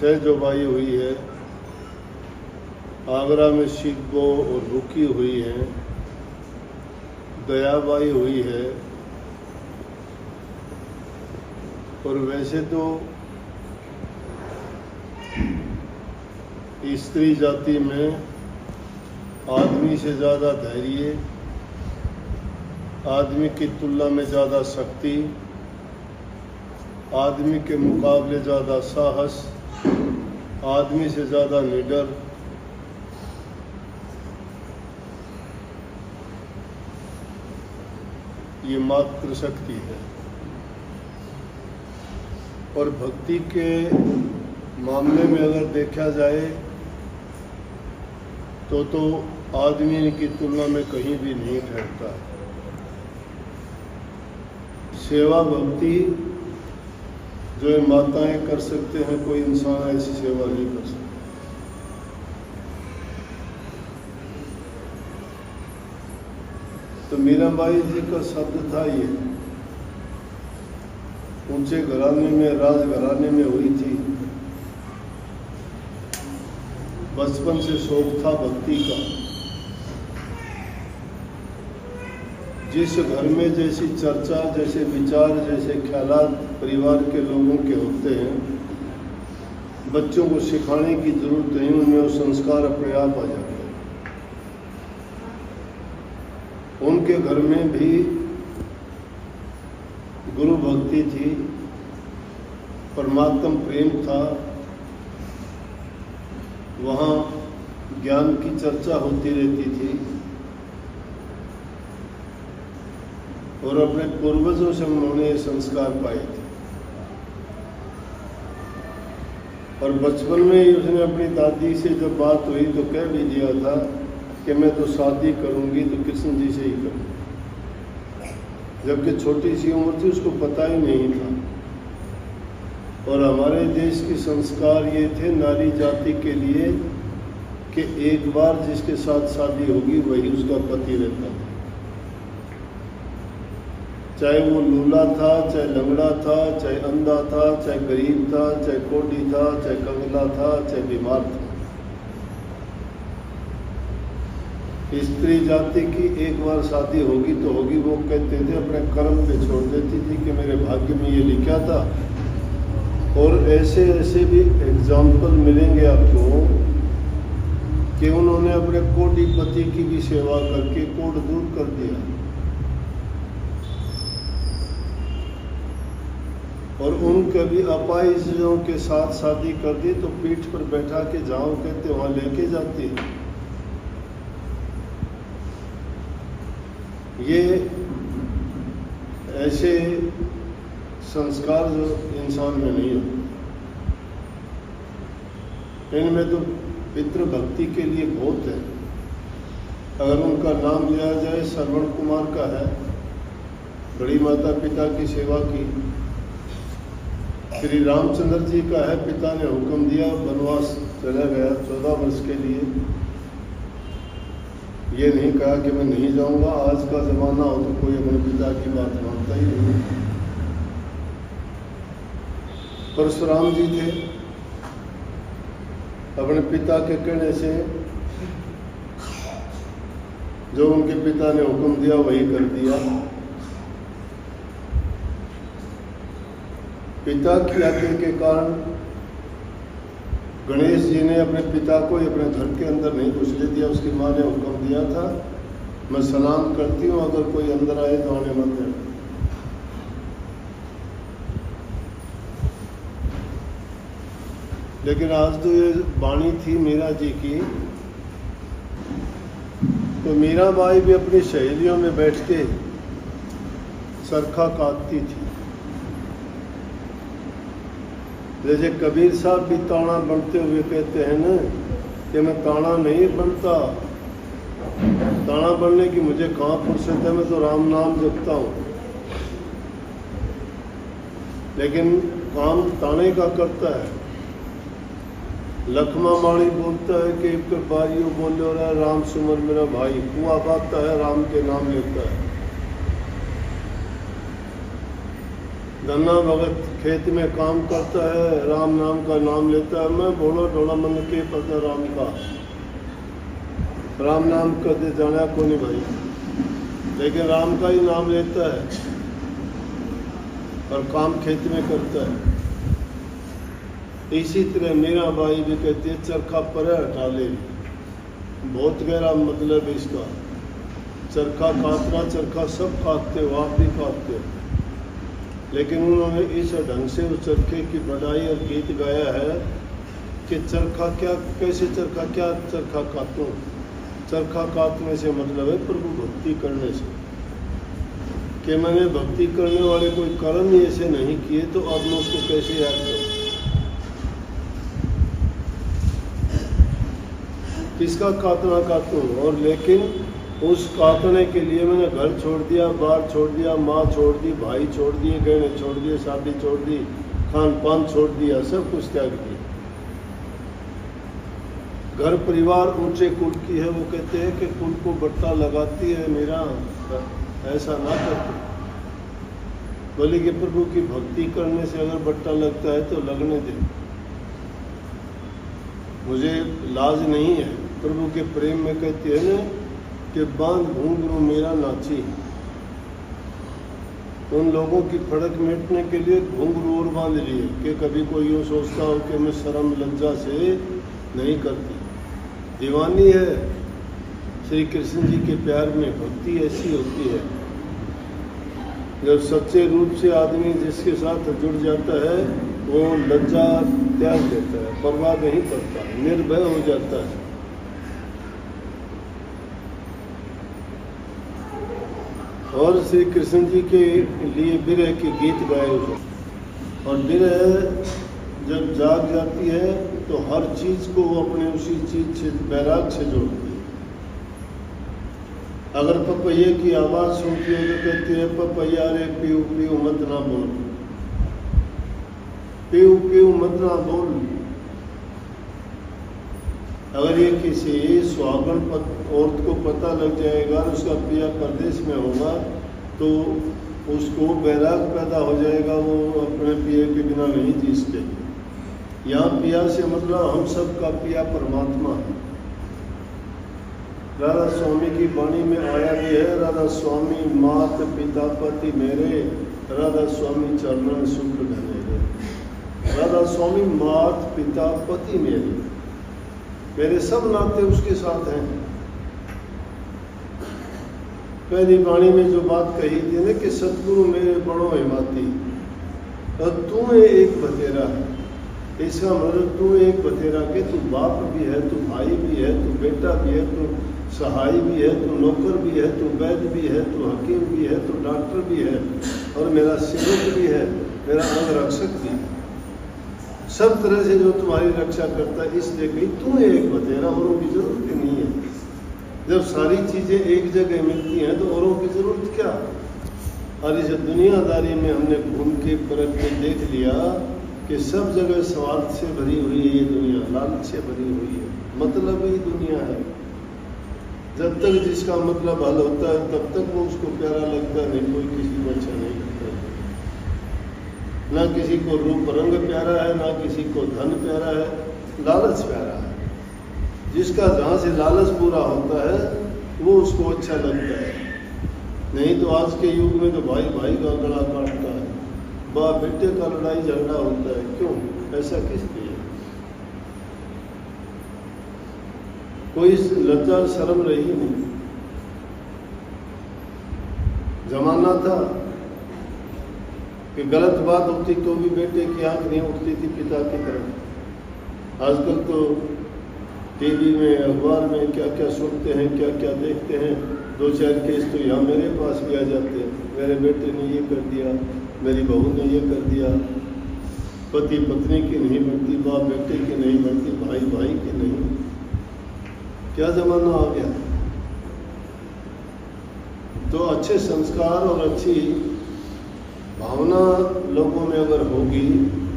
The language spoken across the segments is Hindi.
सहजोबाई हुई है, आगरा में शिकबो और रुकी हुई है, दयाबाई हुई है। और वैसे तो स्त्री जाति में आदमी से ज़्यादा धैर्य, आदमी की तुलना में ज़्यादा शक्ति, आदमी के मुकाबले ज़्यादा साहस, आदमी से ज़्यादा निडर, ये मातृशक्ति है। और भक्ति के मामले में अगर देखा जाए तो आदमी की तुलना में कहीं भी नहीं ठहरता। सेवा भक्ति जो ये माताएं कर सकते हैं, कोई इंसान ऐसी सेवा नहीं कर सकता। तो मीराबाई जी का शब्द था ये, ऊंचे घराने में, राजघराने में हुई थी, बचपन से शौक था भक्ति का। जिस घर में जैसी चर्चा, जैसे विचार, जैसे ख्यालात परिवार के लोगों के होते हैं, बच्चों को सिखाने की जरूरत नहीं, उनमें वो संस्कार अपने आप आ जाते हैं। उनके घर में भी गुरु भक्ति थी, परमात्म प्रेम था, वहाँ ज्ञान की चर्चा होती रहती थी और अपने पूर्वजों से उन्होंने ये संस्कार पाए थे। और बचपन में ही उसने अपनी दादी से जब बात हुई तो कह भी दिया था कि मैं तो शादी करूंगी तो कृष्ण जी से ही करूंगी, जबकि छोटी सी उम्र थी, उसको पता ही नहीं था। और हमारे देश के संस्कार ये थे नारी जाति के लिए कि एक बार जिसके साथ शादी होगी वही उसका पति रहता था, चाहे वो लूला था, चाहे लंगड़ा था, चाहे अंधा था, चाहे गरीब था, चाहे कोढ़ी था, चाहे कंगला था, चाहे बीमार था। स्त्री जाति की एक बार शादी होगी तो होगी, वो कहते थे, अपने कर्म पे छोड़ देती थी कि मेरे भाग्य में ये लिखा था। और ऐसे ऐसे भी एग्जाम्पल मिलेंगे आपको कि उन्होंने अपने कोटिपति की भी सेवा करके कोट दूर कर दिया। और उनके भी अपाहिजों के साथ शादी कर दी तो पीठ पर बैठा के जाओ कहते वहां लेके जाती। ये ऐसे संस्कार जो इंसान में नहीं होते, इनमें तो पितृभक्ति के लिए बहुत है। अगर उनका नाम लिया जाए, श्रवण कुमार का है, बड़ी माता पिता की सेवा की। श्री रामचंद्र जी का है, पिता ने हुक्म दिया, वनवास चला गया 14 वर्ष के लिए। ये नहीं कहा कि मैं नहीं जाऊंगा। आज का जमाना हो तो कोई अपने पिता की बात मानता ही नहीं। परशुराम जी थे, अपने पिता के कहने से जो उनके पिता ने हुक्म दिया वही कर दिया। पिता की आज्ञा के कारण गणेश जी ने अपने पिता को अपने घर के अंदर नहीं घुसने दिया। उसकी माँ ने हुक्म दिया था, मैं सलाम करती हूँ, अगर कोई अंदर आए तो आने मत देना। लेकिन आज तो ये वाणी थी मीरा जी की, तो मीराबाई भी अपनी सहेलियों में बैठ के चरखा काटती थी। जैसे कबीर साहब भी ताना बनते हुए कहते हैं ना कि मैं ताना नहीं बनता, ताना बनने की मुझे कहाँ फुर्सत है, मैं तो राम नाम जपता हूँ। लेकिन काम ताने का करता है। लखमा माणी बोलता है कि एक बारियों बोले रहा राम सुमर मेरा भाई, कुआ बाता है राम के नाम लेता है। धन्ना भगत खेत में काम करता है, राम नाम का नाम लेता है। मैं भोला ढोला मन के पता राम का, राम नाम कदे जाना को नहीं भाई, लेकिन राम का ही नाम लेता है और काम खेत में करता है। इसी तरह मीरा बाई भी कहती है चरखा पर हटा ले। बहुत गहरा मतलब है इसका। चरखा काटना, चरखा सब काटते हो, आप भी काटते हो, लेकिन उन्होंने इस ढंग से उस चरखे की बढ़ाई और गीत गाया है कि चरखा क्या, कैसे चरखा, क्या चरखा काटूं। चरखा काटने से मतलब है प्रभु भक्ति करने से, कि मैंने भक्ति करने वाले कोई कर्म ही ऐसे नहीं किए तो अब मैं उसको कैसे याद करूं। किसका काटना काटूं, और लेकिन उस काटने के लिए मैंने घर छोड़ दिया, बार छोड़ दिया, माँ छोड़ दी, भाई छोड़ दिए, गहने छोड़ दिए, शादी छोड़ दी, खान पान छोड़ दिया, सब कुछ त्याग दिया। घर परिवार ऊंचे कुल की है, वो कहते हैं कि कुल को बट्टा लगाती है मेरा, ऐसा ना करते। बोले कि प्रभु की भक्ति करने से अगर बट्टा लगता है तो लगने दे, मुझे लाज नहीं है। प्रभु के प्रेम में कहते हैं ना कि बांध घुंघरू मेरा नाची। उन लोगों की फड़क मिटने के लिए घुंघरू और बांध लिए कि कभी कोई यूँ सोचता हो कि मैं शर्म लज्जा से नहीं करती। दीवानी है श्री कृष्ण जी के प्यार में। भक्ति ऐसी होती है, जब सच्चे रूप से आदमी जिसके साथ जुड़ जाता है वो लज्जा त्याग देता है, परवाह नहीं करता, निर्भय हो जाता है। और श्री कृष्ण जी के लिए विरह के गीत गाए हुए, और विरह जब जाग जाती है तो हर चीज को वो अपने उसी चीज से, बैराग से जोड़ती है। अगर पपैये की आवाज सुनती है तो कहती है पपैया रे पीऊ पीऊ मत ना बोल, पीऊ पीऊ मत ना बोल। अगर ये किसी सुहागन औरत को पता लग जाएगा, उसका पिया परदेश में होगा, तो उसको बैराग पैदा हो जाएगा, वो अपने पिया के बिना नहीं जी सकेगी। यहाँ पिया से मतलब हम सब का पिया परमात्मा है। राधा स्वामी की वाणी में आया भी है, राधा स्वामी मात पिता पति मेरे, राधा स्वामी चरणन सुख धनेरे। राधा स्वामी मात पिता पति मेरे, मेरे सब नाते उसके साथ हैं। पहली वाणी में जो बात कही थी ना कि सतगुरु मेरे बड़ो हिमाती, और तू एक बतेरा है। इसका मतलब तू एक बतेरा के तू बाप भी है, तू भाई भी है, तू बेटा भी है, तू सहाय भी है, तू नौकर भी है, तू वैद्य भी है, तू हकीम भी है, तू डॉक्टर भी है, और मेरा सेवक भी है, मेरा अंगरक्षक भी है। सब तरह से जो तुम्हारी रक्षा करता है, इसलिए कही तू एक बतेरा, औरों की जरूरत नहीं है। जब सारी चीजें एक जगह मिलती हैं तो औरों की जरूरत क्या। और इस दुनियादारी में हमने घूम के परख के देख लिया कि सब जगह स्वार्थ से भरी हुई है ये दुनिया, लालच से भरी हुई है, मतलब ही दुनिया है। जब तक जिसका मतलब हल होता है तब तक वो उसको प्यारा लगता नहीं, कोई किसी को अच्छा नहीं लगता। ना किसी को रूप रंग प्यारा है, ना किसी को धन प्यारा है, लालच प्यारा है। जिसका जहाँ से लालच पूरा होता है वो उसको अच्छा लगता है। नहीं तो आज के युग में तो भाई भाई का गला काटता है, बाप बेटे का लड़ाई झगड़ा होता है। क्यों? ऐसा किस लिए? कोई लज्जा शर्म रही नहीं। जमाना था कि गलत बात होती तो भी बेटे की आंख नहीं उठती थी पिता की तरफ। आजकल तो टीवी में, अखबार में क्या क्या सुनते हैं, क्या क्या देखते हैं। दो चार केस तो यहाँ मेरे पास भी आ जाते हैं, मेरे बेटे ने ये कर दिया, मेरी बहू ने ये कर दिया। पति पत्नी की नहीं बनती, बाप बेटे की नहीं बनती, भाई भाई की नहीं। क्या जमाना आ गया। तो अच्छे संस्कार और अच्छी भावना लोगों में अगर होगी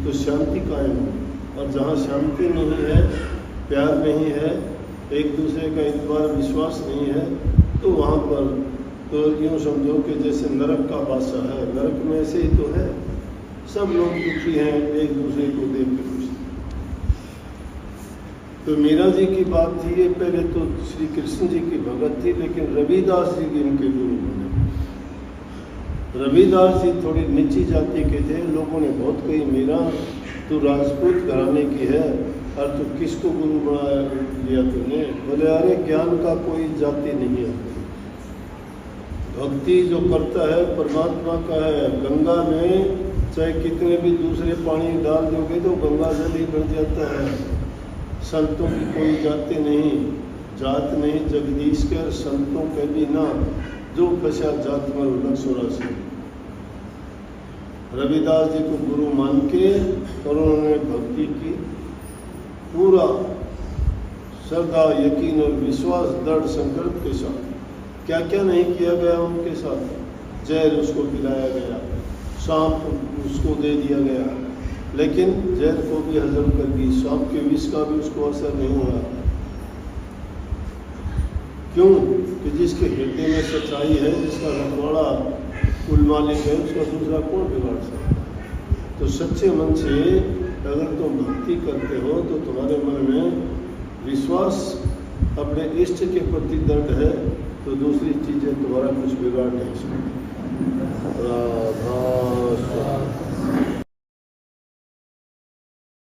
तो शांति कायम हो। और जहाँ शांति नहीं है, प्यार नहीं है, एक दूसरे का इतबार विश्वास नहीं है, तो वहाँ पर तो यूँ समझो कि जैसे नरक का बासा है। नरक में ऐसे ही तो है, सब लोग दुखी हैं, एक दूसरे को देख के खुश। तो मीरा जी की बात थी, ये पहले तो श्री कृष्ण जी की भगत थी, लेकिन रविदास जी इनके गुरु बने। रविदास जी थोड़ी नीची जाति के थे, लोगों ने बहुत कही मीरा तू राजपूत घराने की है और तू किसको गुरु बना लिया तूने? बोले अरे ज्ञान का कोई जाति नहीं है, भक्ति जो करता है परमात्मा का है। गंगा में चाहे कितने भी दूसरे पानी डाल दोगे तो गंगा जल ही बन जाता है। संतों की कोई जाति नहीं, जात नहीं जगदीश के, संतों के भी ना जो फंसा जात मल न से। रविदास जी को गुरु मान के और उन्होंने भक्ति की, पूरा श्रद्धा यकीन और विश्वास दृढ़ संकल्प के साथ। क्या क्या नहीं किया गया उनके साथ, जहर उसको पिलाया गया, सांप उसको दे दिया गया, लेकिन जहर को भी हजम कर दी, सांप के विष का भी उसको असर नहीं हुआ। क्यों? कि जिसके हृदय में सच्चाई है, जिसका रखवाड़ा कुल मालिक है, उसका दूसरा कौन बिगाड़ सकता? तो सच्चे मन से अगर तुम भक्ति करते हो तो तुम्हारे मन में विश्वास अपने इष्ट के प्रति दृढ़ है, तो दूसरी चीज़ें तुम्हारा कुछ बिगाड़ नहीं सकती। राधा